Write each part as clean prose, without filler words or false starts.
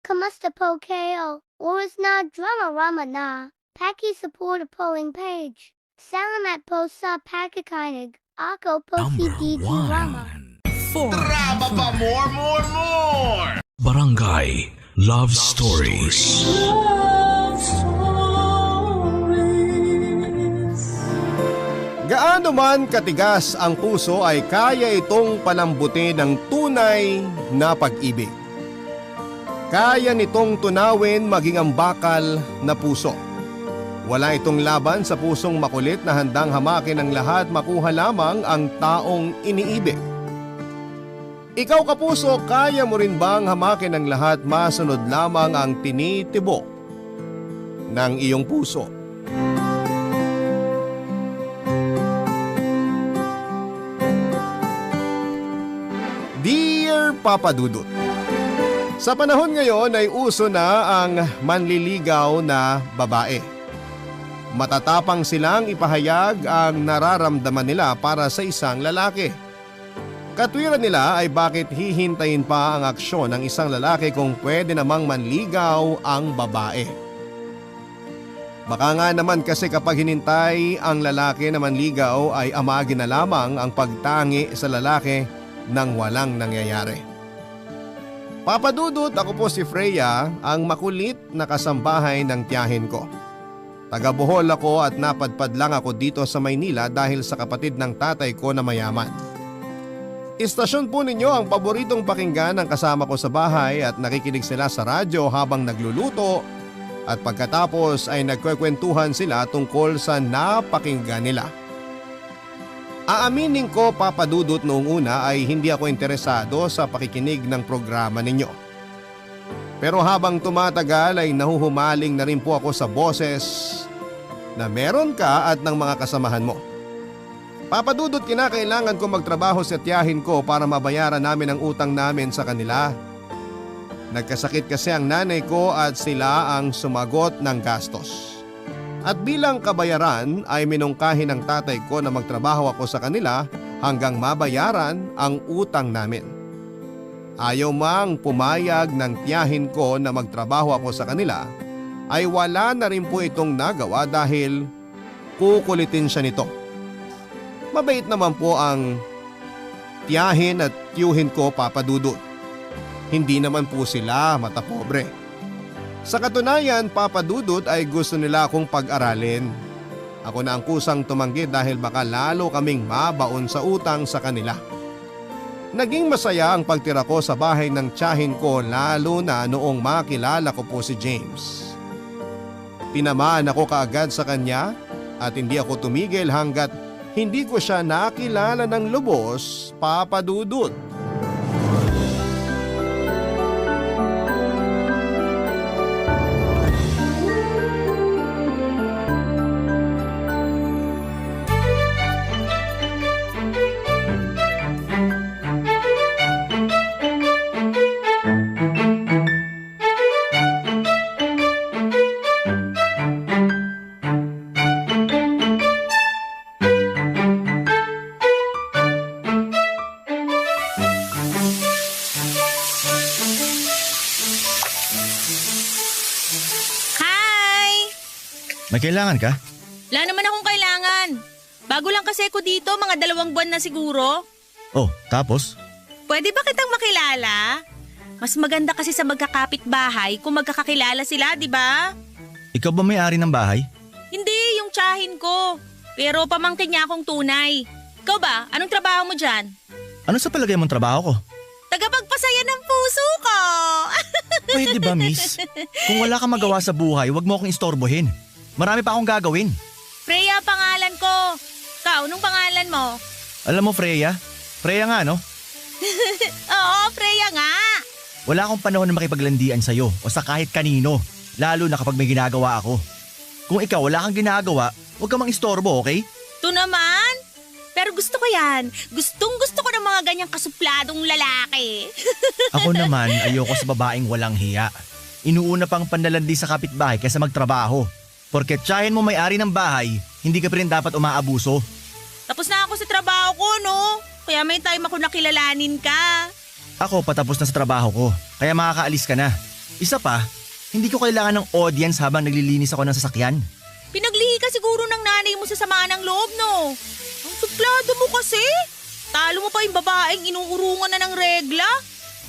Kamusta po kayo? Oras na drama-rama na. Paki-support polling page. Salamat po sa pakikinig. Ako po si DJ Rama. Drama pa more! Barangay Love Stories. Gaano man katigas ang puso ay kaya itong palambutin ng tunay na pag-ibig. Kaya nitong tunawin maging ang bakal na puso. Wala itong laban sa pusong makulit na handang hamakin ang lahat, makuha lamang ang taong iniibig. Ikaw kapuso, kaya mo rin bang hamakin ang lahat, masunod lamang ang tinitibok ng iyong puso? Dear Papa Dudut, sa panahon ngayon ay uso na ang manliligaw na babae. Matatapang silang ipahayag ang nararamdaman nila para sa isang lalaki. Katwiran nila ay bakit hihintayin pa ang aksyon ng isang lalaki kung pwede namang manligaw ang babae. Baka nga naman kasi kapag hinintay ang lalaki na manligaw ay amagin na lamang ang pagtangi sa lalaki nang walang nangyayari. Papa Dudut, ako po si Freya, ang makulit na kasambahay ng tiyahin ko. Taga Bohol ako at napadpad lang ako dito sa Maynila dahil sa kapatid ng tatay ko na mayaman. Istasyon po ninyo ang paboritong pakinggan ng kasama ko sa bahay at nakikinig sila sa radyo habang nagluluto at pagkatapos ay nagkwekwentuhan sila tungkol sa napakinggan nila. Aaminin ko, Papa Dudut, noong una ay hindi ako interesado sa pakikinig ng programa ninyo. Pero habang tumatagal ay nahuhumaling na rin po ako sa boses na meron ka at ng mga kasamahan mo. Papa Dudut, kinakailangan ko magtrabaho sa tiyahin ko para mabayaran namin ang utang namin sa kanila. Nagkasakit kasi ang nanay ko at sila ang sumagot ng gastos. At bilang kabayaran ay minungkahi ng tatay ko na magtrabaho ako sa kanila hanggang mabayaran ang utang namin. Ayaw mang pumayag ng tiyahin ko na magtrabaho ako sa kanila ay wala na rin po itong nagawa dahil kukulitin siya nito. Mabait naman po ang tiyahin at tiyuhin ko, Papa Dudut. Hindi naman po sila matapobre. Sa katunayan, Papa Dudut, ay gusto nila akong pag-aralin. Ako na ang kusang tumanggi dahil baka lalo kaming mabaon sa utang sa kanila. Naging masaya ang pagtira ko sa bahay ng tiyahin ko lalo na noong makilala ko po si James. Tinamaan ako kaagad sa kanya at hindi ako tumigil hanggat hindi ko siya nakilala ng lubos, Papa Dudut. May kailangan ka? Wala naman akong kailangan. Bago lang kasi ako dito, mga 2 buwan na siguro. Oh, tapos? Pwede ba kitang makilala? Mas maganda kasi sa magkakapit-bahay kung magkakakilala sila, di ba? Ikaw ba may-ari ng bahay? Hindi, yung tiyahin ko. Pero pamangkin niya akong tunay. Ikaw ba? Anong trabaho mo dyan? Ano sa palagay mong trabaho ko? Tagapagpasaya ng puso ko! Pwede ba, miss? Kung wala kang magawa sa buhay, wag mo akong istorbohin. Marami pa akong gagawin. Freya pangalan ko. Ikaw, anong pangalan mo? Alam mo, Freya? Freya nga, no? Oo, Freya nga. Wala akong panahon na makipaglandian sa'yo o sa kahit kanino, lalo na kapag may ginagawa ako. Kung ikaw wala kang ginagawa, huwag kang mang istorbo, okay? Ito naman. Pero gusto ko yan. Gustong gusto ko ng mga ganyang kasupladong lalaki. Ako naman, ayoko sa babaeng walang hiya. Inuuna pang panlalandi sa kapitbahay kaysa magtrabaho. Porket tiyahin mo may-ari ng bahay, hindi ka pa rin dapat umaabuso. Tapos na ako sa trabaho ko, no? Kaya may time ako nakilalanin ka. Ako patapos na sa trabaho ko, kaya makakaalis ka na. Isa pa, hindi ko kailangan ng audience habang naglilinis ako ng sasakyan. Pinaglihi ka siguro ng nanay mo sa sama ng loob, no? Ang suplado mo kasi. Talo mo pa yung babaeng inuurungan na ng regla.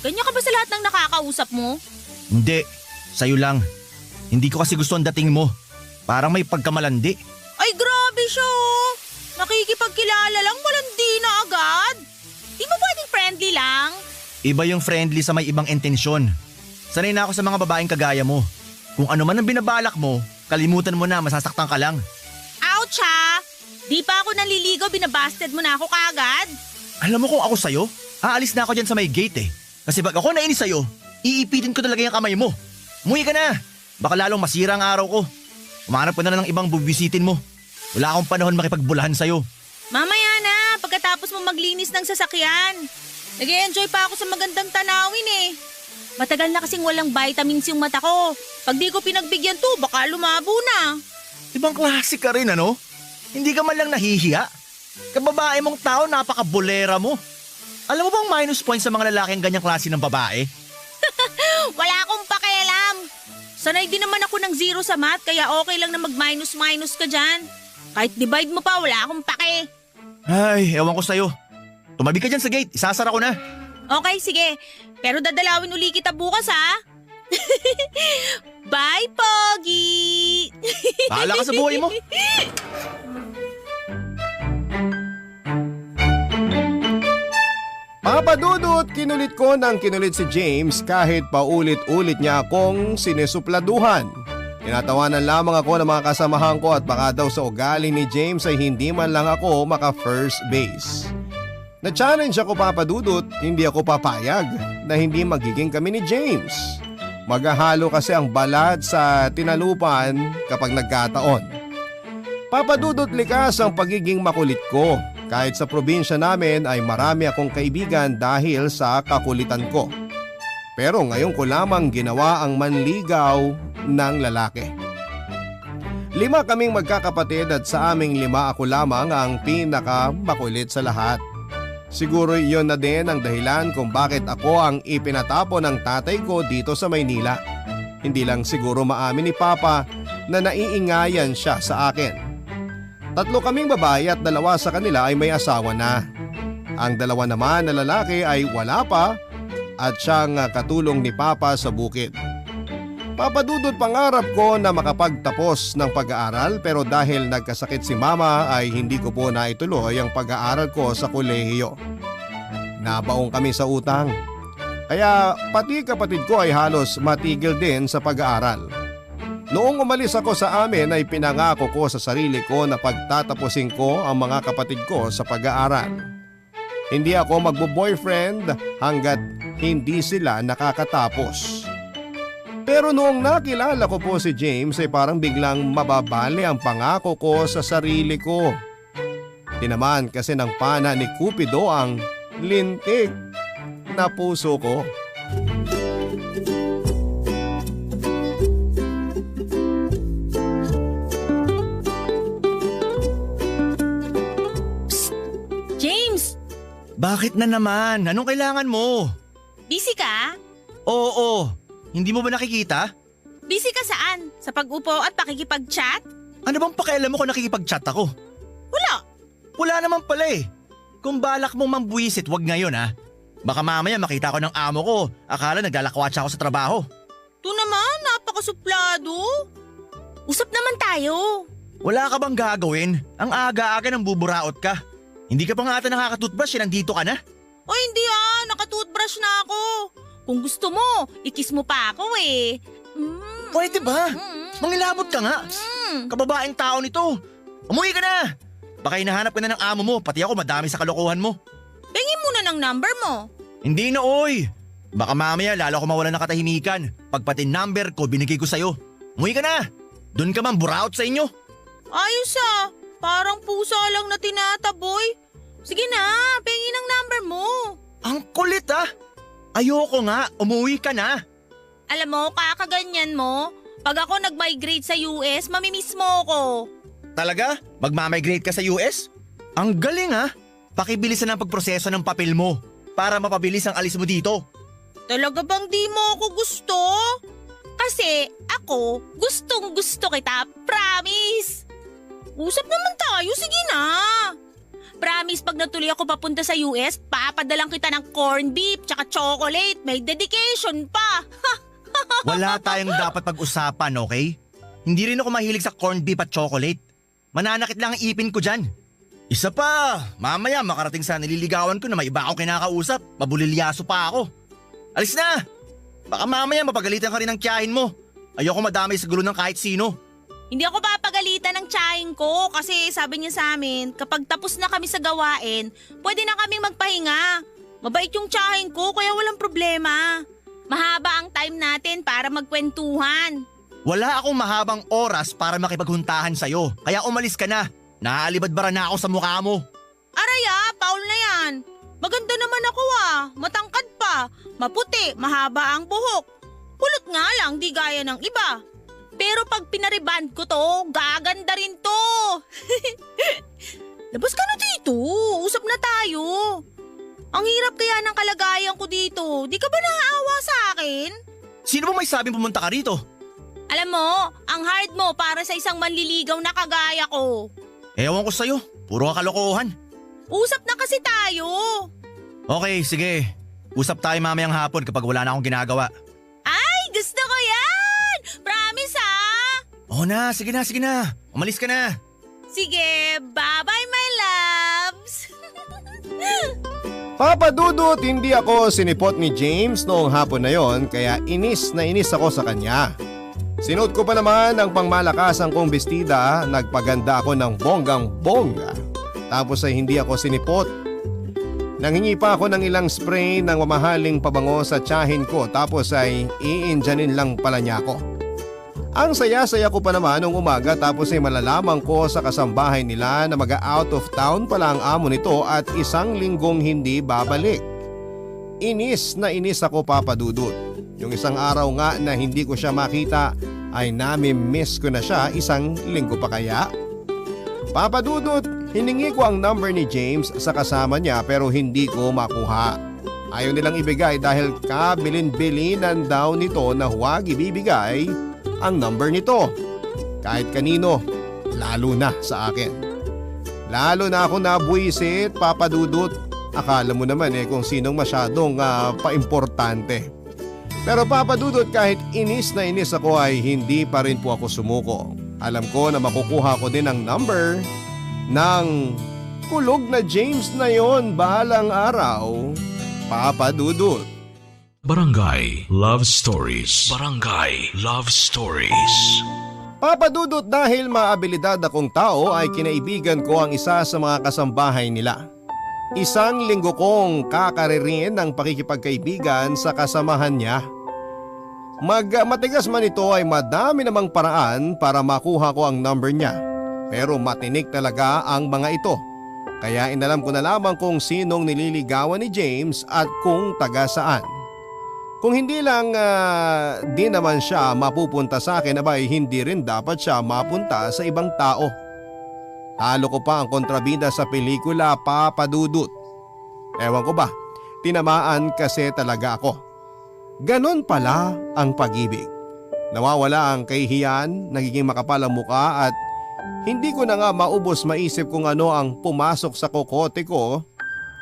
Ganyan ka ba sa lahat ng nakakausap mo? Hindi, sa'yo lang. Hindi ko kasi gusto ang dating mo. Parang may pagkamalandi. Ay, grabe siya, oh. Nakikipagkilala lang, malandi na agad. Di mo pwedeng friendly lang? Iba yung friendly sa may ibang intensyon. Sanay na ako sa mga babaeng kagaya mo. Kung ano man ang binabalak mo, kalimutan mo na, masasaktan ka lang. Ouch, ha? Di pa ako naliligo, binabasted mo na ako kaagad. Alam mo kung ako sa'yo, aalis na ako dyan sa may gate eh. Kasi pag ako nainis sa'yo, iipitin ko talaga yung kamay mo. Umuwi ka na. Baka lalong masira ang araw ko. Umanap ka na ng ibang bubisitin mo. Wala akong panahon makipagbulahan sa'yo. Mamaya na, pagkatapos mo maglinis ng sasakyan. Nag-e-enjoy pa ako sa magandang tanawin eh. Matagal na kasing walang vitamins yung mata ko. Pag di ko pinagbigyan to, baka lumabo na. Ibang klase ka rin ano? Hindi ka man lang nahihiya. Kababae mong tao, napaka-bolera mo. Alam mo bang minus points sa mga lalaki ang ganyang klase ng babae? Wala akong pakialam. Sanay din naman ako ng 0 sa math, kaya okay lang na mag-minus-minus ka dyan. Kahit divide mo pa, wala akong pake. Ay, ewan ko sa'yo. Tumabi ka dyan sa gate, isasara ko na. Okay, sige. Pero dadalawin uli kita bukas, ha? Bye, Pogi! Bahala ka sa buhay mo. Papadudot, kinulit ko ng kinulit si James kahit paulit-ulit niya akong sinesupladuhan. Tinatawanan lamang ako ng mga kasamahan ko at baka daw sa ugali ni James ay hindi man lang ako maka first base. Na-challenge ako, Papadudot, hindi ako papayag na hindi magiging kami ni James. Maghahalo kasi ang balat sa tinalupan kapag nagkataon. Papadudot, likas ang pagiging makulit ko. Kahit sa probinsya namin ay marami akong kaibigan dahil sa kakulitan ko. Pero ngayon ko lamang ginawa ang manligaw ng lalaki. 5 kaming magkakapatid at sa aming 5 ako lamang ang pinakamakulit sa lahat. Siguro iyon na din ang dahilan kung bakit ako ang ipinatapon ng tatay ko dito sa Maynila. Hindi lang siguro maamin ni Papa na naiingayan siya sa akin. 3 kaming babae at 2 sa kanila ay may asawa na. Ang 2 naman na lalaki ay wala pa at siyang katulong ni Papa sa bukid. Papadudot, pangarap ko na makapagtapos ng pag-aaral pero dahil nagkasakit si Mama ay hindi ko po naituloy ang pag-aaral ko sa kolehiyo. Nabaong kami sa utang. Kaya pati kapatid ko ay halos matigil din sa pag-aaral. Noong umalis ako sa amin ay pinangako ko sa sarili ko na pagtatapusin ko ang mga kapatid ko sa pag-aaral. Hindi ako magbo-boyfriend hanggat hindi sila nakakatapos. Pero noong nakilala ko po si James ay parang biglang mababali ang pangako ko sa sarili ko. Tinamaan kasi ng pana ni Cupido ang lintik na puso ko. Bakit na naman? Anong kailangan mo? Busy ka? Oo, hindi mo ba nakikita? Busy ka saan? Sa pag-upo at pakikipag-chat? Ano bang pakialam mo kung nakikipag-chat ako? Wala. Wala naman pala eh. Kung balak mong mambuwisit, wag ngayon ha. Baka mamaya makita ko ng amo ko, akala naglalakwatsa ako sa trabaho. Ito naman, napakasuplado. Usap naman tayo. Wala ka bang gagawin? Ang aga-aga nang buburaot ka. Hindi ka pa nga ata nakaka-toothbrush, nandito ka na? O hindi nakatoothbrush na ako. Kung gusto mo, ikis mo pa ako eh. Pwede ba? Mangilabot ka nga. Kababaeng tao nito. Umuwi ka na. Baka hinahanap ka na ng amo mo, pati ako madami sa kalokohan mo. Pengin muna ng number mo. Hindi na oy. Baka mamaya lalo ko mawala ng katahimikan. Pag pati number ko binigay ko sa'yo. Umuwi ka na. Doon ka man buraot sa inyo. Ayos parang pusa lang na tinataboy. Sige na, pengin ang number mo. Ang kulit Ayoko nga, umuwi ka na. Alam mo, kakaganyan mo. Pag ako nag-migrate sa US, mamimiss mo ko. Talaga? Magmamigrate ka sa US? Ang galing Pakibilisan ang pagproseso ng papel mo para mapabilis ang alis mo dito. Talaga bang di mo ako gusto? Kasi ako, gustong gusto kita, promise. Usap naman tayo, sige na. Promise, pag natuloy ako papunta sa US, papadalang kita ng corned beef tsaka chocolate. May dedication pa. Wala tayong dapat pag-usapan, okay? Hindi rin ako mahilig sa corned beef at chocolate. Mananakit lang ang ipin ko dyan. Isa pa, mamaya makarating sa nililigawan ko na may iba akong kinakausap. Mabulilyaso pa ako. Alis na! Baka mamaya mapagalitan ka rin ng tiyahin mo. Ayoko madamay sa gulo ng kahit sino. Hindi ako papagalitan ng tsahin ko kasi sabi niya sa amin, kapag tapos na kami sa gawain, pwede na kaming magpahinga. Mabait yung tsahin ko kaya walang problema. Mahaba ang time natin para magkwentuhan. Wala akong mahabang oras para makipaghuntahan sa'yo. Kaya umalis ka na. Naalibad-bara na ako sa mukha mo. Araya, Paul na yan. Maganda naman ako matangkad pa, maputi, mahaba ang buhok. Kulot nga lang, di gaya ng iba. Pero pag pinariband ko to, gaganda rin to. Labas ka na dito, usap na tayo. Ang hirap kaya ng kalagayan ko dito, di ka ba naaawa sa akin? Sino ba may sabing pumunta ka rito? Alam mo, ang hard mo para sa isang manliligaw na kagaya ko. Ewan ko sa'yo, puro ka kalokohan. Usap na kasi tayo. Okay, sige. Usap tayo mamayang hapon kapag wala na akong ginagawa. Ay, gusto ko yan! Promise Oo na, sige na, sige na. Umalis ka na. Sige, bye-bye my loves! Papa Dudut, hindi ako sinipot ni James noong hapon na yon kaya inis na inis ako sa kanya. Sinuot ko pa naman ang pangmalakasang kong bestida, nagpaganda ako ng bonggang-bongga. Tapos ay hindi ako sinipot. Nanghingi pa ako ng ilang spray ng mamahaling pabango sa tiyahin ko tapos ay iinjanin lang pala niya ako. Ang saya-saya ko pa naman nung umaga tapos ay malalaman ko sa kasambahay nila na mag-out of town pala ang amo nito at 1 linggong hindi babalik. Inis na inis ako, Papa Dudut. Yung isang araw nga na hindi ko siya makita ay nami-miss ko na siya 1 linggo pa kaya. Papa Dudut, hiningi ko ang number ni James sa kasama niya pero hindi ko makuha. Ayaw nilang ibigay dahil kabilin-bilinan daw nito na huwag ibibigay ang number nito. Kahit kanino, lalo na sa akin. Lalo na ako nabuisit, Papa Dudut. Akala mo naman kung sinong masyadong paimportante. Pero Papa Dudut, kahit inis na inis ako ay hindi pa rin po ako sumuko. Alam ko na makukuha ko din ang number ng kulog na James na yon bahalang araw, Papa Dudut. Barangay Love Stories. Barangay Love Stories. Papa Dudut, dahil maabilidad akong tao ay kinaibigan ko ang isa sa mga kasambahay nila. 1 linggo kong kakaririn ng pakikipagkaibigan sa kasamahan niya. Matigas man ito ay madami namang paraan para makuha ko ang number niya. Pero matinik talaga ang mga ito. Kaya inalam ko na lamang kung sinong nililigawan ni James at kung taga saan. Kung hindi lang di naman siya mapupunta sa akin, abay hindi rin dapat siya mapunta sa ibang tao. Talo ko pa ang kontrabida sa pelikula, Papa Dudut. Ewan ko ba, tinamaan kasi talaga ako. Ganon pala ang pag-ibig. Nawawala ang kahihiyan, nagiging makapal ang muka at hindi ko na nga maubos maisip kung ano ang pumasok sa kokote ko.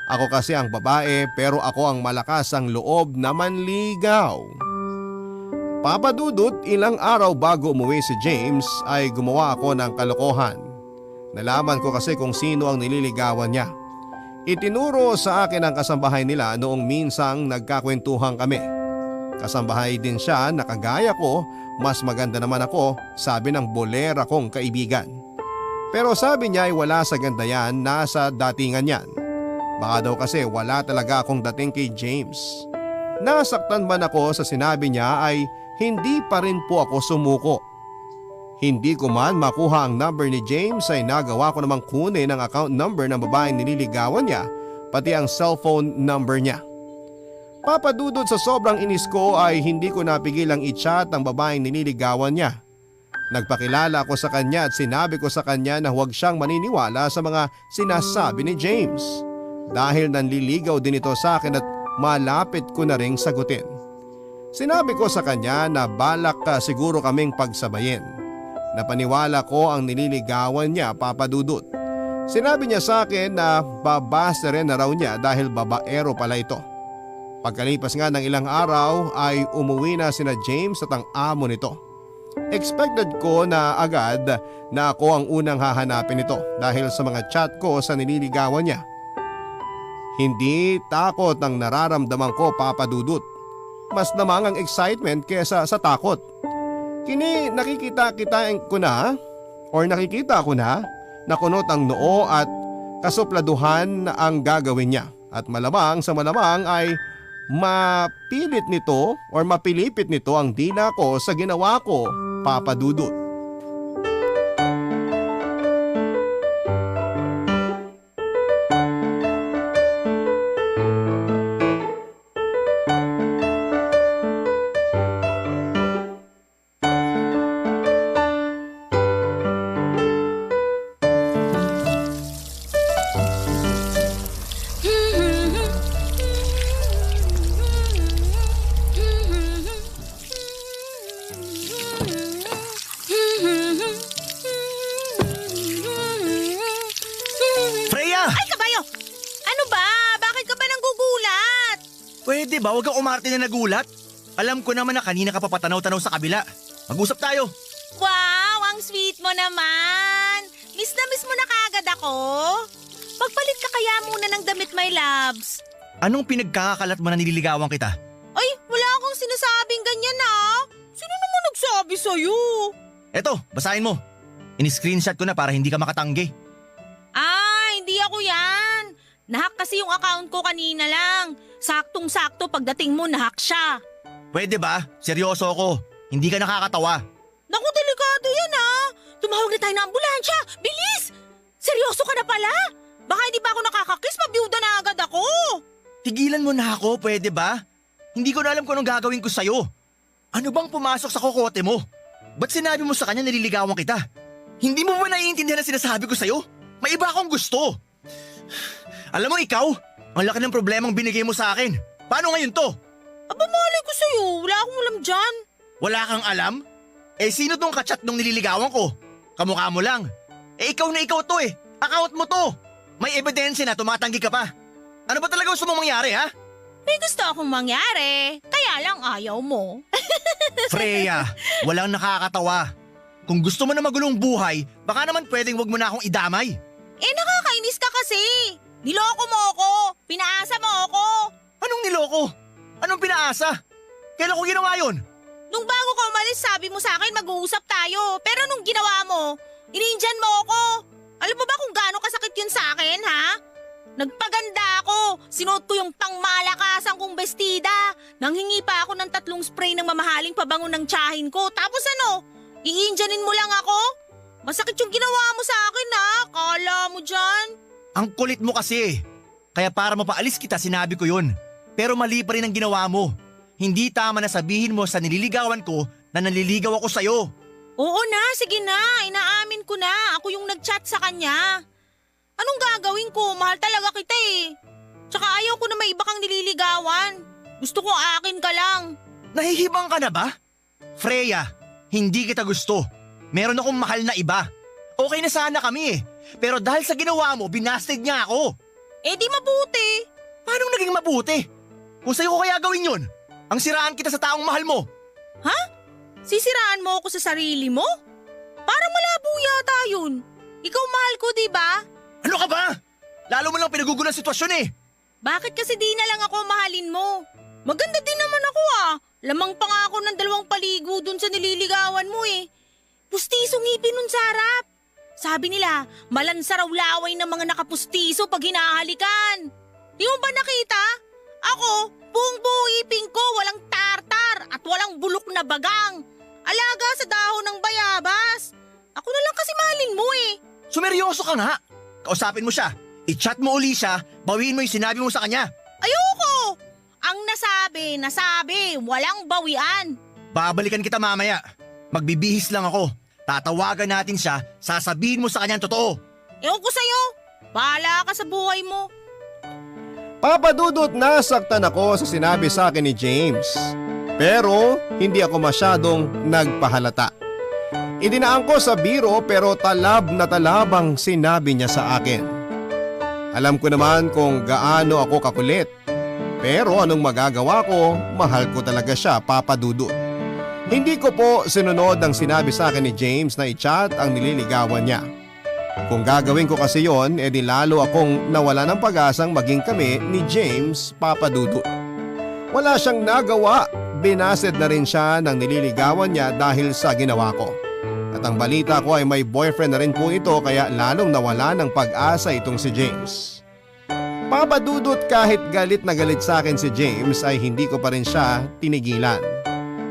Ako kasi ang babae pero ako ang malakas ang loob na manligaw. Papa Dudut, ilang araw bago umuwi si James ay gumawa ako ng kalokohan. Nalaman ko kasi kung sino ang nililigawan niya. Itinuro sa akin ang kasambahay nila noong minsang nagkakwentuhan kami. Kasambahay din siya na kagaya ko, mas maganda naman ako, sabi ng bolera kong kaibigan. Pero sabi niya ay wala sa ganda yan, nasa datingan yan. Baka daw kasi wala talaga akong dating kay James. Nasaktan man ako sa sinabi niya ay hindi pa rin po ako sumuko. Hindi ko man makuha ang number ni James ay nagawa ko namang kunin ang account number ng babaeng nililigawan niya, pati ang cellphone number niya. Papa Dudut, sa sobrang inis ko ay hindi ko napigilang i-chat ang babaeng nililigawan niya. Nagpakilala ako sa kanya at sinabi ko sa kanya na huwag siyang maniniwala sa mga sinasabi ni James. Dahil nanliligaw din ito sa akin at malapit ko na ring sagutin. Sinabi ko sa kanya na balak siguro kaming pagsabayin. Napaniwala ko ang nililigawan niya, Papa Dudut. Sinabi niya sa akin na babasta rin na raw niya dahil babaero pala ito. Pagkalipas nga ng ilang araw ay umuwi na sina James at ang amo nito. Expected ko na agad na ako ang unang hahanapin nito dahil sa mga chat ko sa nililigawan niya. Hindi takot ang nararamdaman ko, Papa Dudut. Mas lamang ang excitement kesa sa takot. Nakikita ko na nakunot ang noo at kasupladuhan ang gagawin niya. At malamang sa malamang ay mapilipit nito ang dila ko sa ginawa ko, Papa Dudut. Pwede ba? Huwag kang umarte na nagulat. Alam ko naman na kanina ka papatanaw-tanaw sa kabila. Mag-usap tayo. Wow, ang sweet mo naman. Miss na miss mo na kaagad ako. Pagpalit ka kaya muna ng damit, my loves. Anong pinagkakakalat mo na nililigawan kita? Ay, wala akong sinasabing ganyan Sino naman nagsabi sa'yo? Eto, basahin mo. In-screenshot ko na para hindi ka makatanggi. Hindi ako yan. Nahack kasi yung account ko kanina lang. Saktong-sakto pagdating mo, nahack siya. Pwede ba? Seryoso ako. Hindi ka nakakatawa. Naku, delikado yan Tumawag na tayo ng ambulansya. Bilis! Seryoso ka na pala? Baka hindi pa ako nakakakiss, mabiyuda na agad ako. Tigilan mo na ako, pwede ba? Hindi ko na alam kung anong gagawin ko sa'yo. Ano bang pumasok sa kokote mo? Ba't sinabi mo sa kanya nililigawan kita? Hindi mo ba naiintindihan ang sinasabi ko sa'yo? May iba akong gusto. Alam mo ikaw, ang laki ng problemang binigay mo sa akin. Paano ngayon to? Aba, malay ko sa'yo. Wala akong alam dyan. Wala kang alam? Sino tong kachat nung nililigawan ko? Kamukha mo lang. Ikaw na ikaw to Account mo to. May ebidensya na tumatanggi ka pa. Ano ba talaga gusto mong mangyari, ha? May gusto akong mangyari. Kaya lang ayaw mo. Freya, walang nakakatawa. Kung gusto mo na magulong buhay, baka naman pwedeng wag mo na akong idamay. Nakakainis ka kasi. Niloko mo ako. Pinaasa mo ako. Anong niloko? Anong pinaasa? Kailan ko ginawa yun? Nung bago ka umalis, sabi mo sa akin mag-uusap tayo. Pero nung ginawa mo, iniindyan mo ako. Alam mo ba kung gaano kasakit yun sa akin, ha? Nagpaganda ako. Sinuot ko yung pangmalakasan kong bestida. Nanghingi pa ako ng 3 spray ng mamahaling pabango ng tiyahin ko. Tapos iindyanin mo lang ako? Masakit yung ginawa mo sa akin, ha? Kala mo dyan? Ang kulit mo kasi. Kaya para mapaalis kita, sinabi ko yun. Pero mali pa rin ang ginawa mo. Hindi tama na sabihin mo sa nililigawan ko na naliligaw ako sa'yo. Oo na, sige na. Inaamin ko na. Ako yung nag-chat sa kanya. Anong gagawin ko? Mahal talaga kita Tsaka ayaw ko na may iba kang nililigawan. Gusto ko akin ka lang. Nahihibang ka na ba? Freya, hindi kita gusto. Meron akong mahal na iba. Okay na sana kami Pero dahil sa ginawa mo, binasted niya ako. Di mabuti. Paano naging mabuti? Kung sa'yo ko kaya gawin yun, ang siraan kita sa taong mahal mo. Ha? Sisiraan mo ako sa sarili mo? Parang malabo yata yun. Ikaw mahal ko, di ba? Ano ka ba? Lalo mo lang pinagugulo ang sitwasyon Bakit kasi di na lang ako mahalin mo? Maganda din naman ako Lamang pa nga ako ng 2 paligo dun sa nililigawan mo Pustiso ngipin nun sa harap. Sabi nila, malansa raw laway ng mga nakapustiso pag hinahalikan. Di mo ba nakita? Ako, buong-buo ipin ko, walang tartar at walang bulok na bagang. Alaga sa dahon ng bayabas. Ako na lang kasi mahalin mo Sumeryoso ka nga. Kausapin mo siya. I-chat mo uli siya, bawiin mo yung sinabi mo sa kanya. Ayoko! Ang nasabi, walang bawian. Babalikan kita mamaya. Magbibihis lang ako. Tatawagan natin siya, sasabihin mo sa kanya ang totoo. Ewan ko sa'yo. Bahala ka sa buhay mo. Papa Dudut, nasaktan ako sa sinabi sa akin ni James. Pero hindi ako masyadong nagpahalata. Idinaan ko sa biro pero talab na talabang sinabi niya sa akin. Alam ko naman kung gaano ako kakulit. Pero anong magagawa ko, mahal ko talaga siya, Papa Dudut. Hindi ko po sinunod ang sinabi sa akin ni James na i-chat ang nililigawan niya. Kung gagawin ko kasi yon, edi lalo akong nawala ng pag-asang maging kami ni James, Papa Dudut. Wala siyang nagawa, binased na rin siya ng nililigawan niya dahil sa ginawa ko. At ang balita ko ay may boyfriend na rin po ito kaya lalong nawala ng pag-asa itong si James. Papa Dudut, kahit galit na galit sa akin si James ay hindi ko pa rin siya tinigilan.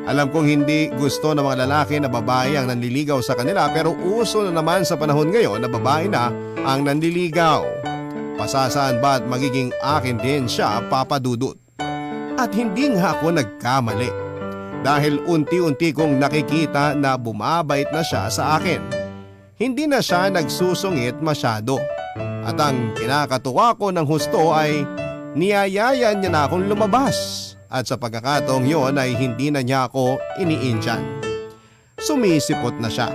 Alam kong hindi gusto ng mga lalaki na babae ang nanliligaw sa kanila pero uso na naman sa panahon ngayon na babae na ang nanliligaw. Pasasaan ba at magiging akin din siya, Papa Dudut? At hindi nga ako nagkamali. Dahil unti-unti kong nakikita na bumabait na siya sa akin. Hindi na siya nagsusungit masyado. At ang kinakatuwa ko ng husto ay niyayayan niya na akong lumabas. At sa pagkakataong yon ay hindi na niya ako iniintyan. Sumisipot na siya.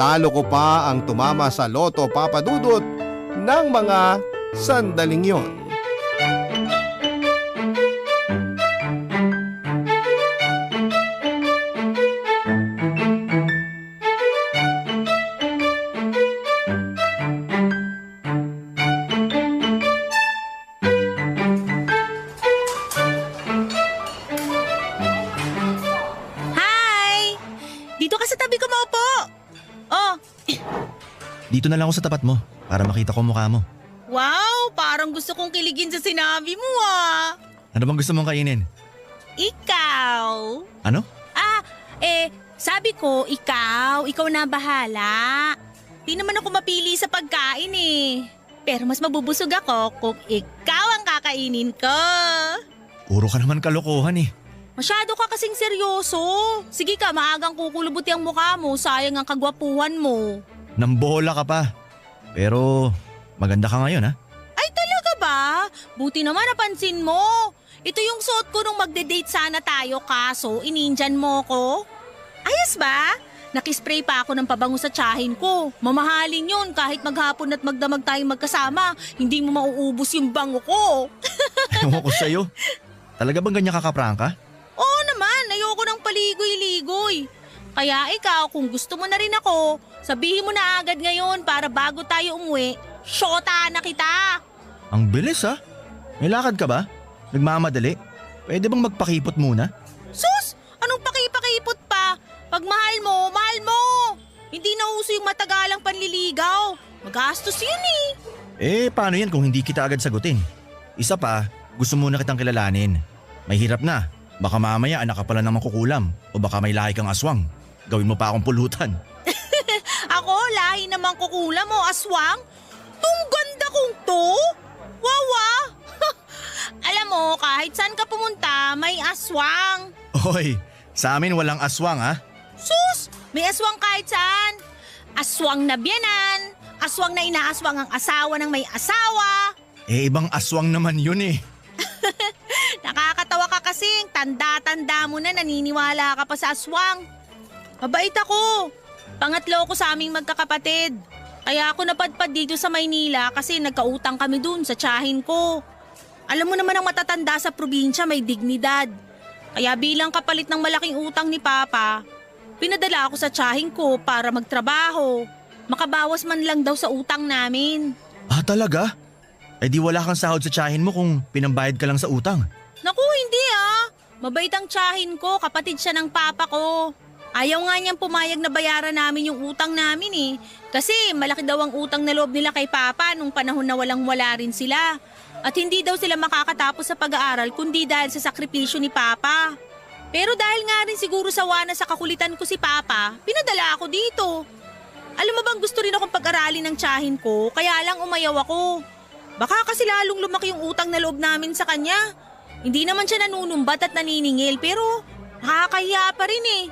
Talo ko pa ang tumama sa loto, Papa Dudut, ng mga sandaling yon. Dito na lang ako sa tapat mo para makita ko mukha mo. Wow, parang gusto kong kiligin sa sinabi mo ah. Ano bang gusto mong kainin? Ikaw. Ano? Sabi ko, ikaw na bahala. Di naman ako mapili sa pagkain eh. Pero mas mabubusog ako kung ikaw ang kakainin ko. Puro ka naman kalokohan eh. Masyado ka kasing seryoso. Sige ka, maagang kukulubuti ang mukha mo, sayang ang kagwapuhan mo. Nambola ka pa. Pero maganda ka ngayon ha? Ay talaga ba? Buti naman napansin mo. Ito yung suot ko nung magde-date sana tayo kaso ininjan mo ko. Ayos ba? Nakispray pa ako ng pabango sa tsahin ko. Mamahalin yun kahit maghapon at magdamag tayong magkasama. Hindi mo mauubos yung bango ko. Ewan ko sa'yo. Talaga bang ganyan kakaprangka? Oo naman, ayoko ng paligoy-ligoy. Kaya ikaw, kung gusto mo na rin ako, sabihin mo na agad ngayon para bago tayo umuwi, syota na kita. Ang bilis ha? May lakad ka ba? Nagmamadali? Pwede bang magpakipot muna? Sus! Anong pakipakipot pa? Pag mahal mo, mahal mo! Hindi na uso yung matagalang panliligaw. Magastos yun eh. Paano yan kung hindi kita agad sagutin? Isa pa, gusto muna kitang kilalanin. May hirap na. Baka mamaya anak ka pala namang kukulam. O baka may lahi kang aswang. Gawin mo pa akong pulutan. Ako, lahi naman kukulam mo, aswang? Tung ganda kong to? Wawa! Alam mo, kahit saan ka pumunta, may aswang. Hoy, sa amin walang aswang ha? Sus! May aswang kahit saan. Aswang na biyanan. Aswang na inaaswang ang asawa ng may asawa. Ibang aswang naman yun eh. Nakakatawa ka kasing tanda-tanda mo na naniniwala ka pa sa aswang. Mabait ako. Pangatlo ko sa aming magkakapatid. Kaya ako napadpad dito sa Maynila kasi nagkautang kami dun sa tiyahin ko. Alam mo naman ang matatanda sa probinsya may dignidad. Kaya bilang kapalit ng malaking utang ni Papa, pinadala ako sa tiyahin ko para magtrabaho. Makabawas man lang daw sa utang namin. Ah talaga? Di wala kang sahod sa tiyahin mo kung pinambayad ka lang sa utang. Naku, hindi ah. Mabait ang tiyahin ko, kapatid siya ng Papa ko. Ayaw nga niyang pumayag na bayaran namin yung utang namin eh. Kasi malaki daw ang utang na loob nila kay Papa nung panahon na walang-wala rin sila. At hindi daw sila makakatapos sa pag-aaral kundi dahil sa sakripisyo ni Papa. Pero dahil nga rin siguro sawa na sa kakulitan ko si Papa, pinadala ako dito. Alam mo bang gusto rin akong pag-aralin ng tiyahin ko, kaya lang umayaw ako. Baka kasi lalong lumaki yung utang na loob namin sa kanya. Hindi naman siya nanunumbat at naniningil pero nakakahiya pa rin eh.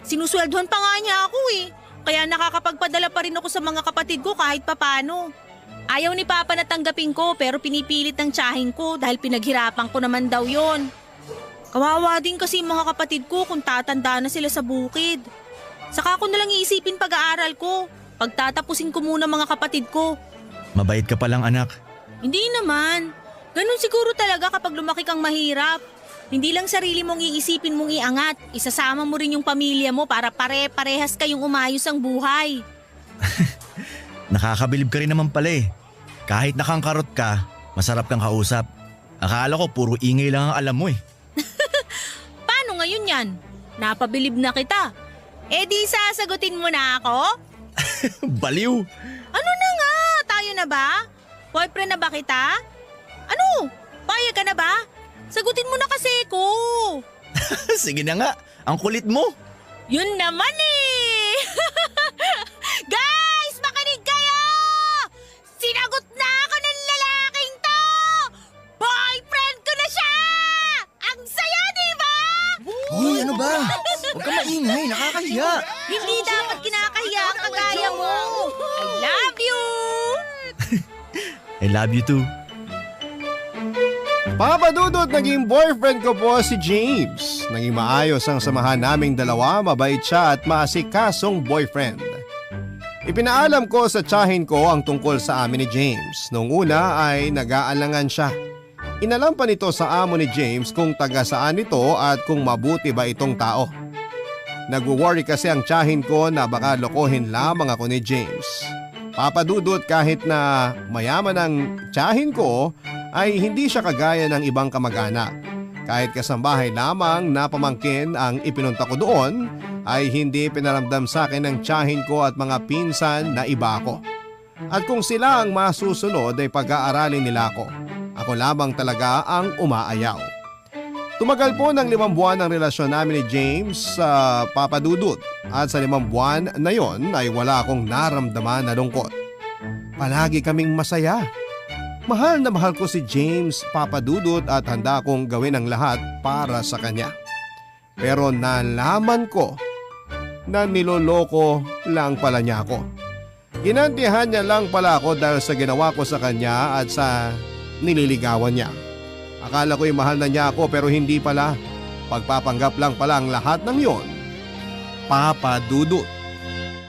Sinusweldohan pa nga niya ako eh. Kaya nakakapagpadala pa rin ako sa mga kapatid ko kahit papano. Ayaw ni Papa na tanggapin ko pero pinipilit ng tiyahin ko dahil pinaghirapan ko naman daw yon. Kawawa din kasi yung mga kapatid ko kung tatanda na sila sa bukid. Saka ko nalang iisipin pag-aaral ko. Pagtatapusin ko muna mga kapatid ko. Mabait ka palang anak. Hindi naman. Ganun siguro talaga kapag lumaki kang mahirap. Hindi lang sarili mong iisipin mong iangat. Isasama mo rin yung pamilya mo para pare-parehas kayong umayos ang buhay. Nakakabilib ka rin naman pala eh. Kahit nakangkarot ka, masarap kang kausap. Akala ko puro ingay lang ang alam mo eh. Paano ngayon yan? Napabilib na kita. Eh di sasagutin mo na ako? Baliw! Ano na nga? Tayo na ba? Boyfriend na ba kita? Ano? Payag ka na ba? Sagutin mo na kasi ko. Sige na nga, ang kulit mo. Yun naman eh! Guys, makinig kayo! Sinagot na ako ng lalaking to! Boyfriend ko na siya! Ang saya, di ba? Uy, ano ba? Huwag ka maingay, nakakahiya. Hindi dapat kinakahiya ang kagaya mo. I love you! I love you too. Papa Dudut, naging boyfriend ko po si James. Naging maayos ang samahan naming dalawa, mabait siya at maasikasong boyfriend. Ipinaalam ko sa tiyahin ko ang tungkol sa amin ni James. Noong una ay nag-aalangan siya. Inalam pa nito sa amo ni James kung taga saan ito at kung mabuti ba itong tao. Nag-worry kasi ang tiyahin ko na baka lokohin lamang ako ni James. Papa Dudut, kahit na mayaman ang tiyahin ko, ay hindi siya kagaya ng ibang kamag-anak. Kahit kasambahay lamang na pamangkin ang ipinunta ko doon, ay hindi pinaramdam sa akin ng tiyahin ko at mga pinsan na iba ako. At kung sila ang masusunod ay pag-aaralin nila ako. Ako lamang talaga ang umaayaw. Tumagal po ng 5 buwan ang relasyon namin ni James sa Papa Dudut at sa 5 buwan na yon ay wala akong naramdaman na lungkot. Palagi kaming masaya. Mahal na mahal ko si James, Papa Dudut at handa akong gawin ang lahat para sa kanya. Pero nalaman ko na niloloko lang pala niya ako. Ginantihan niya lang pala ako dahil sa ginawa ko sa kanya at sa nililigawan niya. Akala ko'y mahal na niya ako pero hindi pala. Pagpapanggap lang pala ang lahat ng yon. Papa Dudut.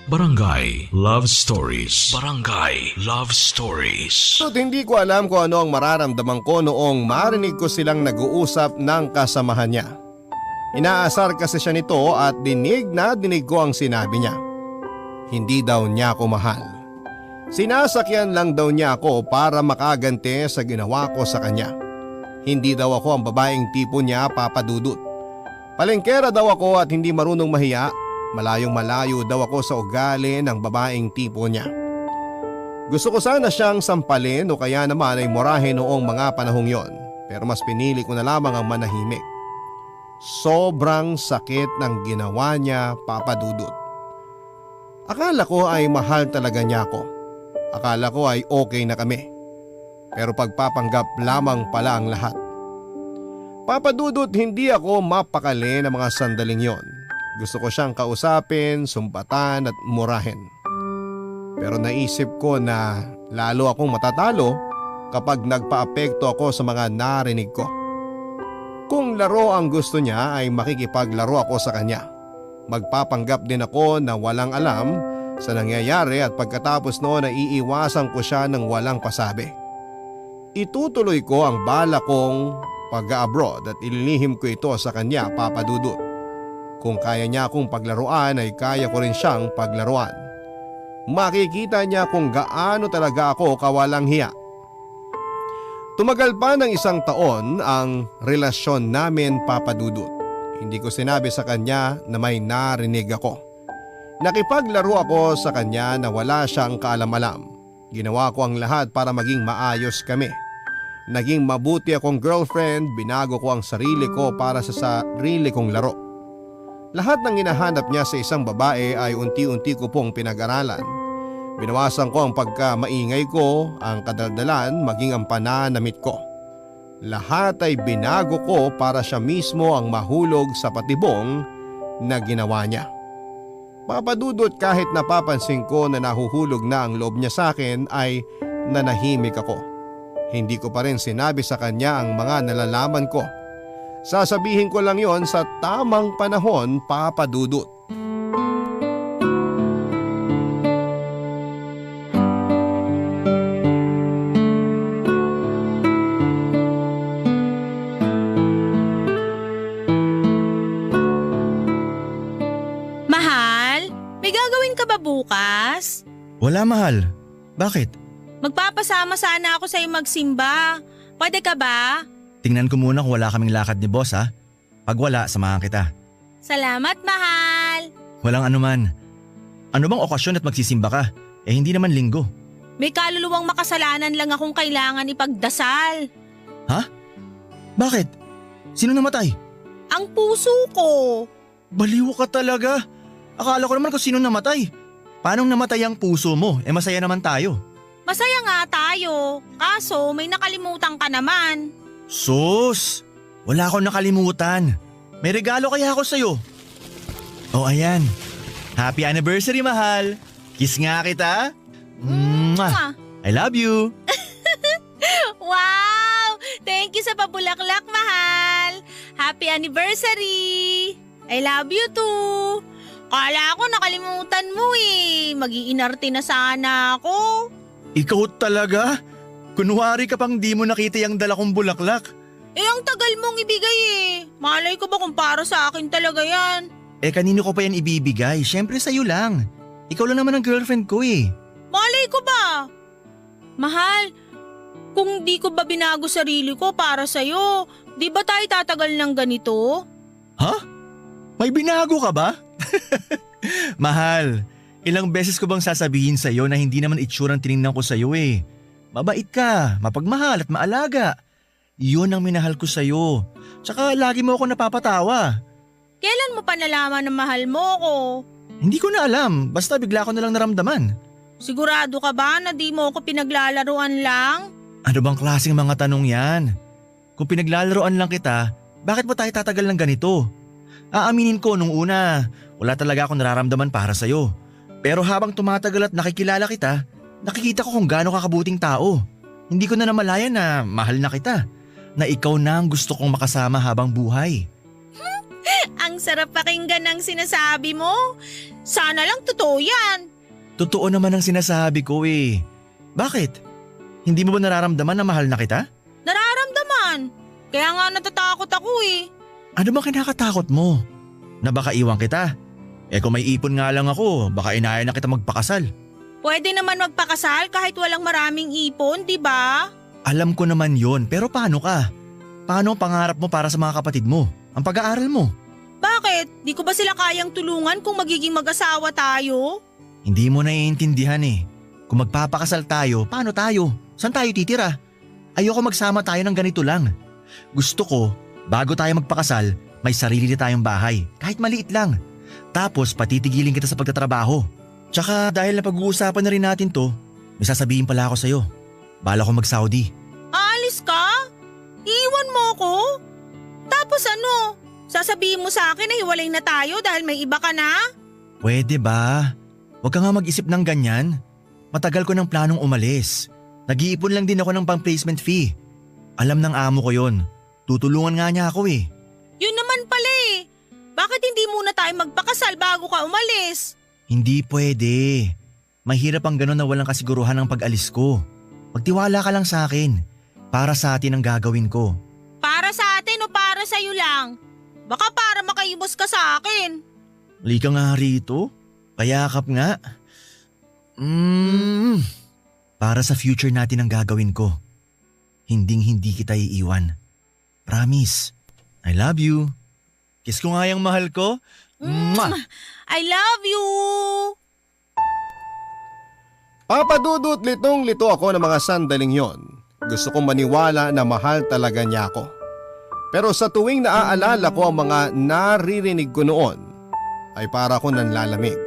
Barangay Love Stories. Barangay Love Stories. At hindi ko alam kung ano ang mararamdaman ko noong marinig ko silang nag-uusap ng kasamahan niya. Inaasar kasi siya nito at dinig na dinig ko ang sinabi niya. Hindi daw niya ako mahal. Sinasakyan lang daw niya ako para makaganti sa ginawa ko sa kanya. Hindi daw ako ang babaeng tipo niya, Papa Dudut. Palengkera daw ako at hindi marunong mahiya. Malayong malayo daw ako sa ugali ng babaeng tipo niya. Gusto ko sana siyang sampalin o kaya naman ay murahin noong mga panahong yon. Pero mas pinili ko na lamang ang manahimik. Sobrang sakit ng ginawa niya, Papa Dudut. Akala ko ay mahal talaga niya ako. Akala ko ay okay na kami. Pero pagpapanggap lamang pala ang lahat. Papa Dudut, hindi ako mapakali ng mga sandaling yon. Gusto ko siyang kausapin, sumpatan at murahin. Pero naisip ko na lalo akong matatalo kapag nagpaapekto ako sa mga narinig ko. Kung laro ang gusto niya ay makikipaglaro ako sa kanya. Magpapanggap din ako na walang alam sa nangyayari at pagkatapos noon ay iiwasan ko siya ng walang pasabi. Itutuloy ko ang bala kong pag-abroad at ililihim ko ito sa kanya, Papa Dudut. Kung kaya niya akong paglaruan ay kaya ko rin siyang paglaruan. Makikita niya kung gaano talaga ako kawalang hiya. Tumagal pa ng 1 taon ang relasyon namin, Papa Dudut. Hindi ko sinabi sa kanya na may narinig ako. Nakipaglaro ako sa kanya na wala siyang kaalam-alam. Ginawa ko ang lahat para maging maayos kami. Naging mabuti akong girlfriend, binago ko ang sarili ko para sa sarili kong laro. Lahat ng hinahanap niya sa isang babae ay unti-unti ko pong pinag-aralan. Binawasan ko ang pagkamaingay ko, ang kadaldalan, maging ang pananamit ko. Lahat ay binago ko para siya mismo ang mahulog sa patibong na ginawa niya. Papa Dudut, kahit napapansin ko na nahuhulog na ang loob niya sa akin ay nanahimik ako. Hindi ko pa rin sinabi sa kanya ang mga nalalaman ko. Sasabihin ko lang yon sa tamang panahon, Papa Dudut. Mahal, may gagawin ka ba bukas? Wala, mahal. Bakit? Magpapasama sana ako sa'yo magsimba. Pwede ka ba? Tingnan ko muna kung wala kaming lakad ni boss ha. Pag wala, samahan kita. Salamat, mahal. Walang anuman. Ano bang okasyon at magsisimba ka? Eh hindi naman linggo. May kaluluwang makasalanan lang akong kailangan ipagdasal. Ha? Bakit? Sino namatay? Ang puso ko. Baliw ka talaga. Akala ko naman kung sino namatay. Paano namatay ang puso mo? Eh masaya naman tayo. Masaya nga tayo. Kaso may nakalimutan ka naman. Sus! Wala akong nakalimutan. May regalo kaya ako sa'yo. Oh, ayan. Happy anniversary, mahal. Kiss nga kita. Mwah! I love you. Wow! Thank you sa pabulaklak, mahal. Happy anniversary. I love you too. Kala ko nakalimutan mo eh. Mag-iinarte na sana ako. Ikaw talaga? Kunwari ka pang di mo nakita yung dala kong bulaklak. Eh ang tagal mong ibigay eh. Malay ko ba kung para sa akin talaga yan? Eh kanino ko pa yan ibibigay? Siyempre sa'yo lang. Ikaw lang naman ang girlfriend ko eh. Malay ko ba? Mahal, kung di ko ba binago sarili ko para sa'yo, di ba tayo tatagal ng ganito? Ha? May binago ka ba? Mahal, ilang beses ko bang sasabihin sa'yo na hindi naman itsurang tinignan ko sa'yo eh. Mabait ka, mapagmahal at maalaga. Yun ang minahal ko sa'yo. Tsaka lagi mo ako napapatawa. Kailan mo pa nalaman na mahal mo ko? Hindi ko na alam, basta bigla ko na lang naramdaman. Sigurado ka ba na di mo ako pinaglalaruan lang? Ano bang klaseng mga tanong yan? Kung pinaglalaroan lang kita, bakit ba tayo tatagal ng ganito? Aaminin ko nung una, wala talaga akong nararamdaman para sa'yo. Pero habang tumatagal at nakikilala kita, nakikita ko kung gaano ka kabuting tao. Hindi ko na namalayan na mahal na kita. Na ikaw na ang gusto kong makasama habang buhay. Ang sarap pakinggan ng sinasabi mo. Sana lang totoo yan. Totoo naman ang sinasabi ko eh. Bakit? Hindi mo ba nararamdaman na mahal na kita? Nararamdaman. Kaya nga natatakot ako eh. Ano bang kinakatakot mo? Na baka iwan kita? Eh kung may ipon nga lang ako, baka inaya na kita magpakasal. Pwede naman magpakasal kahit walang maraming ipon, di ba? Alam ko naman yon, pero paano ka? Paano ang pangarap mo para sa mga kapatid mo? Ang pag-aaral mo? Bakit? Di ko ba sila kayang tulungan kung magiging mag-asawa tayo? Hindi mo naiintindihan eh. Kung magpapakasal tayo, paano tayo? Saan tayo titira? Ayoko magsama tayo ng ganito lang. Gusto ko, bago tayo magpakasal, may sarili na tayong bahay, kahit maliit lang. Tapos patitigilin kita sa pagtatrabaho. Tsaka dahil napag-uusapan na rin natin to, may sasabihin pala ako sa'yo. Bala ko mag-Saudi. Aalis ka? Iiwan mo ko? Tapos ano? Sasabihin mo sa akin na hiwalay na tayo dahil may iba ka na? Pwede ba? Huwag ka nga mag-isip ng ganyan. Matagal ko ng planong umalis. Nag-iipon lang din ako ng pang-placement fee. Alam ng amo ko yon. Tutulungan nga niya ako eh. Yun naman pala eh. Bakit hindi muna tayo magpakasal bago ka umalis? Hindi pwede. Mahirap ang gano'n na walang kasiguruhan ng pag-alis ko. Magtiwala ka lang sa akin. Para sa atin ang gagawin ko. Para sa atin o para sa'yo lang? Baka para makaibos ka sa akin. Halika nga rito. Payakap nga. Para sa future natin ang gagawin ko. Hinding-hindi kita iiwan. Promise. I love you. Kiss ko nga yung mahal ko. Mwah! I love you! Papa Dudut, litong-lito ako ng mga sandaling yon. Gusto kong maniwala na mahal talaga niya ako. Pero sa tuwing naaalala ko ang mga naririnig ko noon, ay para ko nanlalamig.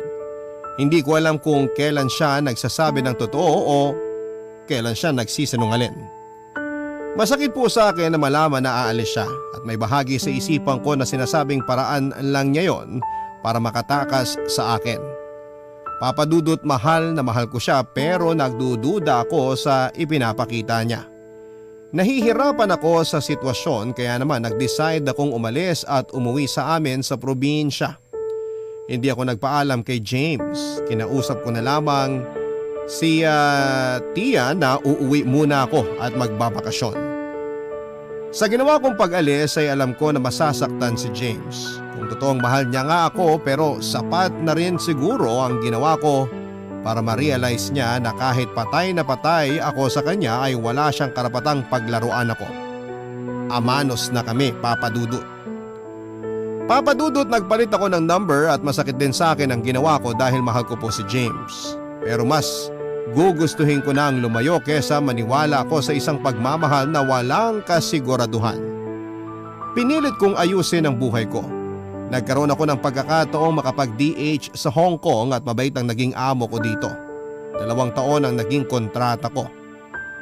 Hindi ko alam kung kailan siya nagsasabi ng totoo o kailan siya nagsisinungaling. Masakit po sa akin na malaman na aalis siya at may bahagi sa isipan ko na sinasabing paraan lang niya yon para makatakas sa akin. Papa Dudut, mahal na mahal ko siya pero nagdududa ako sa ipinapakita niya. Nahihirapan ako sa sitwasyon kaya naman nag-decide akong umalis at umuwi sa amin sa probinsya. Hindi ako nagpaalam kay James. Kinausap ko na lamang si Tia na uuwi muna ako at magbabakasyon. Sa ginawa kong pag-alis ay alam ko na masasaktan si James. Kung totoong mahal niya nga ako pero sapat na rin siguro ang ginawa ko para ma-realize niya na kahit patay na patay ako sa kanya ay wala siyang karapatang paglaruan ako. Amanos na kami, Papa Dudut. Papa Dudut, nagpalit ako ng number at masakit din sa akin ang ginawa ko dahil mahal ko po si James. Pero mas gugustuhin ko na ang lumayo kesa maniwala ako sa isang pagmamahal na walang kasiguraduhan. Pinilit kong ayusin ang buhay ko. Nagkaroon ako ng pagkakataong makapag-DH sa Hong Kong at mabait ang naging amo ko dito. 2 taon ang naging kontrata ko.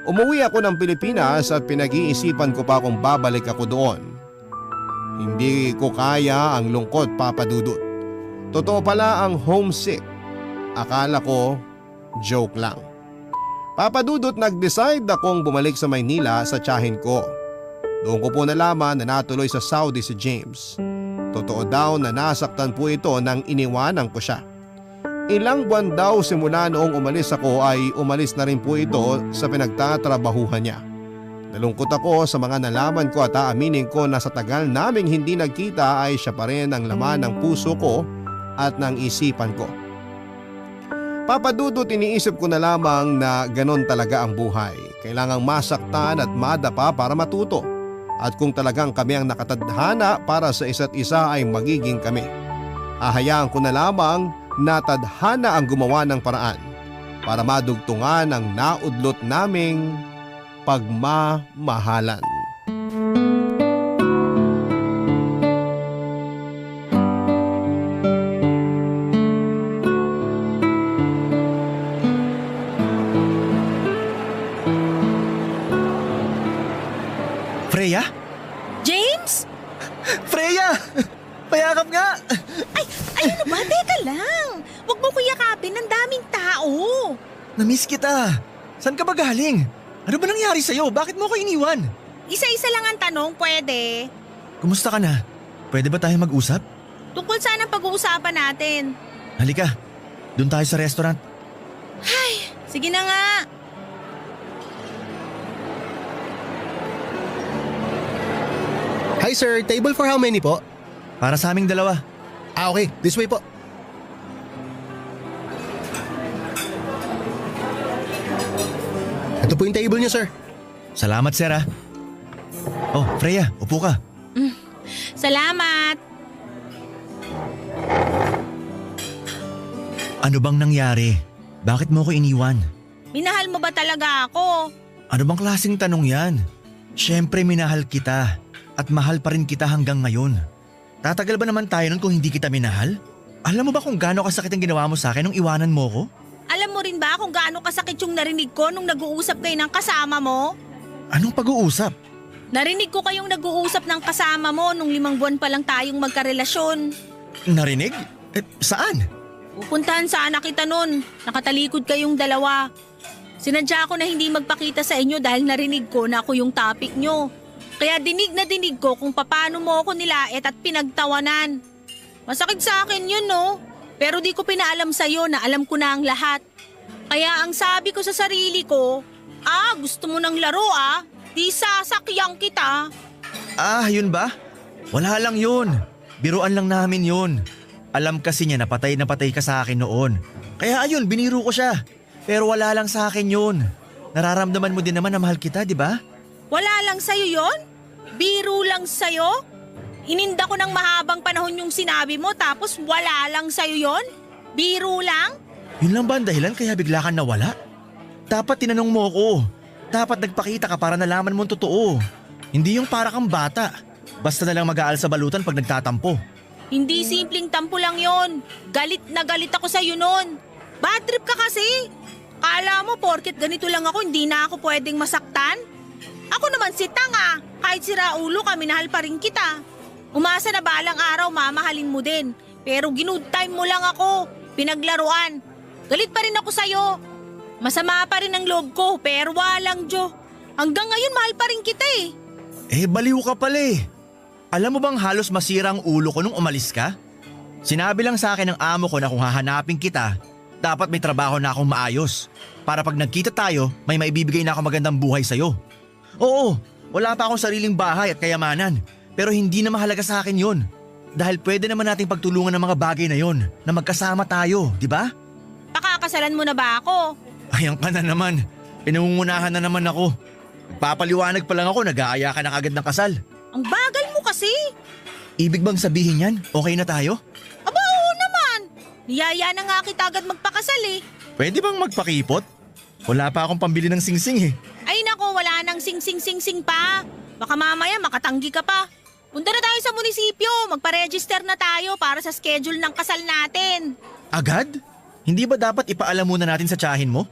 Umuwi ako ng Pilipinas at pinag-iisipan ko pa kung babalik ako doon. Hindi ko kaya ang lungkot, Papa Dudut. Totoo pala ang homesick. Akala ko joke lang. Papa Dudut, nag-decide akong bumalik sa Maynila sa tiyahin ko. Doon ko po nalaman na natuloy sa Saudi si James. Totoo daw na nasaktan po ito nang iniwanan ko siya. Ilang buwan daw simula noong umalis ako ay umalis na rin po ito sa pinagtatrabahuhan niya. Nalungkot ako sa mga nalaman ko at aaminin ko na sa tagal naming hindi nagkita ay siya pa rin ang laman ng puso ko at ng isipan ko. Papa Dudut, iniisip ko na lamang na ganon talaga ang buhay. Kailangang masaktan at madapa para matuto. At kung talagang kami ang nakatadhana para sa isa't isa ay magiging kami. Hahayaan ko na lamang na tadhana ang gumawa ng paraan para madugtungan ang naudlot naming pagmamahalan. Freya? James? Freya! Payakap nga! Ay ano ba? Teka lang. Huwag mo ko yakapin, ang daming tao. Namiss kita. Saan ka ba galing? Ano ba nangyari sa'yo? Bakit mo ko iniwan? Isa-isa lang ang tanong, pwede. Kumusta ka na? Pwede ba tayo mag-usap? Tungkol saan ang pag-uusapan natin? Halika, doon tayo sa restaurant. Sige na nga. Hi sir, table for how many po? Para sa aming dalawa. Okay, this way po. Ito po yung table niyo sir. Salamat, sir, ah. Oh, Freya, upo ka. Salamat. Ano bang nangyari? Bakit mo ko iniwan? Minahal mo ba talaga ako? Ano bang klaseng tanong yan? Siyempre minahal kita. At mahal pa rin kita hanggang ngayon. Tatagal ba naman tayo nun kung hindi kita minahal? Alam mo ba kung gaano kasakit ang ginawa mo sa akin nung iwanan mo ko? Alam mo rin ba kung gaano kasakit yung narinig ko nung nag-uusap kayo ng kasama mo? Anong pag-uusap? Narinig ko kayong nag-uusap ng kasama mo nung 5 buwan pa lang tayong magkarelasyon. Narinig? Saan? Pupuntahan sana kita nun. Nakatalikod kayong dalawa. Sinadya ko na hindi magpakita sa inyo dahil narinig ko na ako yung topic nyo. Kaya dinig na dinig ko kung paano mo ako nilait at pinagtawanan. Masakit sa akin yun, no? Pero di ko pinaalam sa'yo na alam ko na ang lahat. Kaya ang sabi ko sa sarili ko, gusto mo ng laro di sasakyan kita. Yun ba? Wala lang yun. Biruan lang namin yun. Alam kasi niya na patay ka sa akin noon. Kaya ayun, biniro ko siya. Pero wala lang sa akin yun. Nararamdaman mo din naman na mahal kita, di ba? Wala lang sa'yo yon? Biro lang sa'yo? Ininda ko ng mahabang panahon yung sinabi mo tapos wala lang sa'yo yon? Biro lang? Yun lang ba ang dahilan kaya bigla kang nawala? Dapat tinanong mo ko. Dapat nagpakita ka para nalaman mo ang totoo. Hindi yung para kang bata. Basta na lang mag-aal sa balutan pag nagtatampo. Hindi simpleng tampo lang yon. Galit na galit ako sa'yo nun. Bad trip ka kasi. Kala mo porket ganito lang ako hindi na ako pwedeng masaktan? Ako naman si tanga. Kahit sira ulo ka, minahal pa rin kita. Umasa na balang araw mamahalin mo din. Pero ginood time mo lang ako. Pinaglaruan. Galit pa rin ako sa'yo. Masama pa rin ang loob ko pero walang Diyo. Hanggang ngayon mahal pa rin kita eh. Baliw ka pala eh. Alam mo bang halos masira ang ulo ko nung umalis ka? Sinabi lang sa akin ng amo ko na kung hahanapin kita, dapat may trabaho na akong maayos. Para pag nagkita tayo, may maibibigay na ako magandang buhay sa'yo. Oo, wala pa akong sariling bahay at kayamanan. Pero hindi na mahalaga sa akin yun. Dahil pwede naman nating pagtulungan ng mga bagay na yon na magkasama tayo, di ba? Pakakasalan mo na ba ako? Ayan ka na naman. Pinangungunahan na naman ako. Papaliwanag pa lang ako, nag-aaya ka na agad ng kasal. Ang bagal mo kasi. Ibig bang sabihin yan? Okay na tayo? Aba, oo naman. Niyaya na nga kita agad magpakasal eh. Pwede bang magpakipot? Wala pa akong pambili ng singsing eh. Ay nako, wala nang sing-sing-sing-sing pa. Baka mamaya makatanggi ka pa. Punta na tayo sa munisipyo, magpa-register na tayo para sa schedule ng kasal natin. Agad? Hindi ba dapat ipaalam muna natin sa tiyahin mo?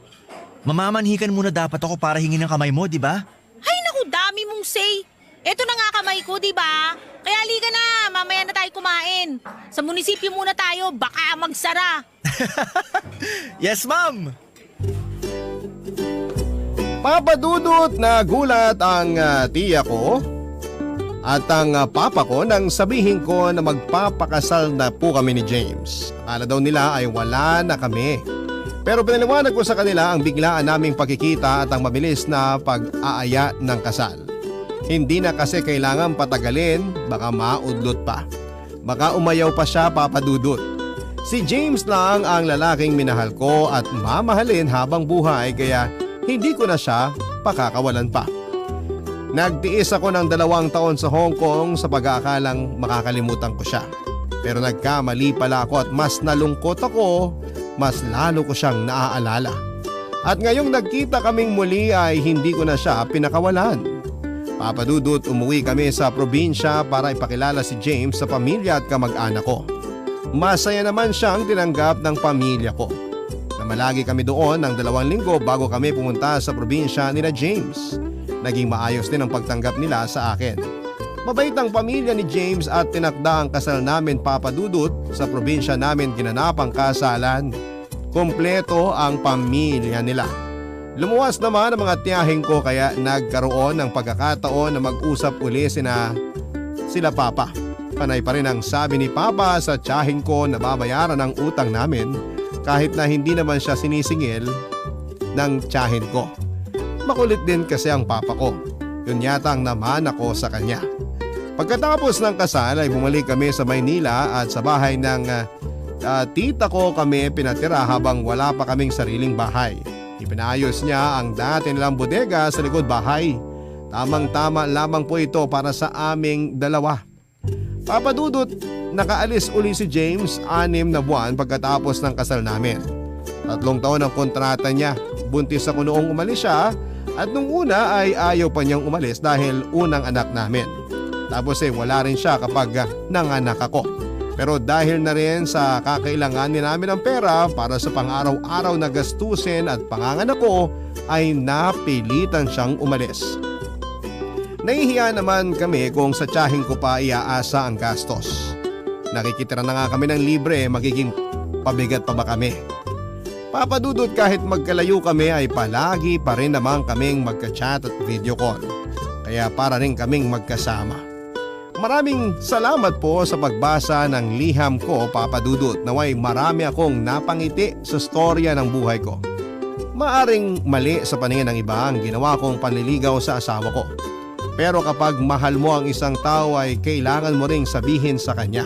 Mamamanhikan muna dapat ako para hingin ng kamay mo, di ba? Ay naku, dami mong say. Eto na nga kamay ko, di ba? Kaya liga na, mamaya na tayo kumain. Sa munisipyo muna tayo, baka magsara. Yes, ma'am! Papadudot na gulat ang tiya ko at ang papa ko nang sabihin ko na magpapakasal na po kami ni James. Akala daw nila ay wala na kami. Pero pinaliwanag ko sa kanila ang biglaan naming pagkikita at ang mabilis na pag-aaya ng kasal. Hindi na kasi kailangan patagalin, baka maudlot pa. Baka umayaw pa siya, papadudot. Si James lang ang lalaking minahal ko at mamahalin habang buhay kaya hindi ko na siya pakakawalan pa. Nagtiis ako ng 2 taon sa Hong Kong sa pag-aakalang makakalimutan ko siya. Pero nagkamali pala ako at mas nalungkot ako, mas lalo ko siyang naaalala. At ngayong nagkita kaming muli ay hindi ko na siya pinakawalan. Papadudot, umuwi kami sa probinsya para ipakilala si James sa pamilya at kamag-anak ko. Masaya naman siyang tinanggap ng pamilya ko. Namalagi kami doon ng 2 linggo bago kami pumunta sa probinsya nila James. Naging maayos din ang pagtanggap nila sa akin. Mabait ang pamilya ni James at tinakda ang kasal namin, papadudot. Sa probinsya namin ginanap ang kasalan. Kompleto ang pamilya nila. Lumuwas naman ang mga tiyahing ko kaya nagkaroon ng pagkakataon na mag-usap uli sila papa. Panay pa rin ang sabi ni papa sa tiyahing ko na babayaran ang utang namin kahit na hindi naman siya sinisingil ng tiyahin ko. Makulit din kasi ang papa ko. Yun yata ang naman ako sa kanya. Pagkatapos ng kasal ay bumalik kami sa Maynila at sa bahay ng tita ko kami pinatira habang wala pa kaming sariling bahay. Ipinayos niya ang dati nilang bodega sa likod bahay. Tamang-tama lamang po ito para sa aming 2. Papadudot, nakaalis uli si James 6 na buwan pagkatapos ng kasal namin. 3 taon ang kontrata niya. Buntis ako noong umalis siya at nung una ay ayaw pa niyang umalis dahil unang anak namin. Tapos wala rin siya kapag nanganak ako. Pero dahil na rin sa kakailanganin namin ng pera para sa pang-araw-araw na gastusin at panganganak ko ay napilitan siyang umalis. Nahihiya naman kami kung sa tiyahing ko pa iaasa ang gastos. Nakikitira na nga kami ng libre, magiging pabigat pa ba kami? Papadudot, kahit magkalayo kami ay palagi pa rin naman kaming magka-chat at video call. Kaya para rin kaming magkasama. Maraming salamat po sa pagbasa ng liham ko, papadudot. Naway marami akong napangiti sa storya ng buhay ko. Maaring mali sa paningin ng iba ang ginawa kong panliligaw sa asawa ko. Pero kapag mahal mo ang isang tao ay kailangan mo ring sabihin sa kanya.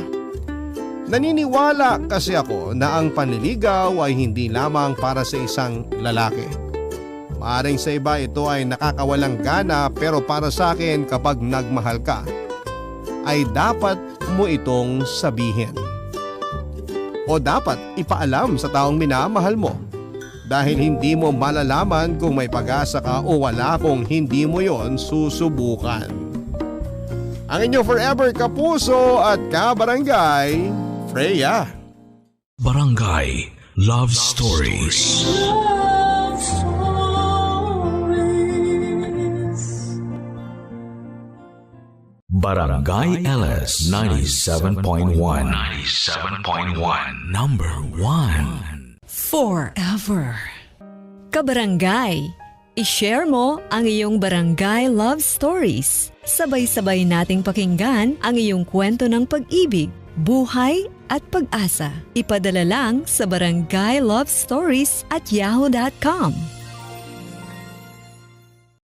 Naniniwala kasi ako na ang panliligaw ay hindi lamang para sa isang lalaki. Maaring sa iba ito ay nakakawalang gana, pero para sa akin kapag nagmahal ka, ay dapat mo itong sabihin. O dapat ipaalam sa taong minamahal mo. Dahil hindi mo malalaman kung may pag-asa ka o wala kung hindi mo yon susubukan. Ang inyong forever kapuso at kabarangay, Freya. Barangay Love Stories. Barangay LS 97.1. 97.1. Number 1. Forever. Kabarangay, I-share mo ang iyong barangay love stories. Sabay-sabay nating pakinggan ang iyong kwento ng pag-ibig, buhay at pag-asa. Ipadala lang sa barangaylovestories@yahoo.com.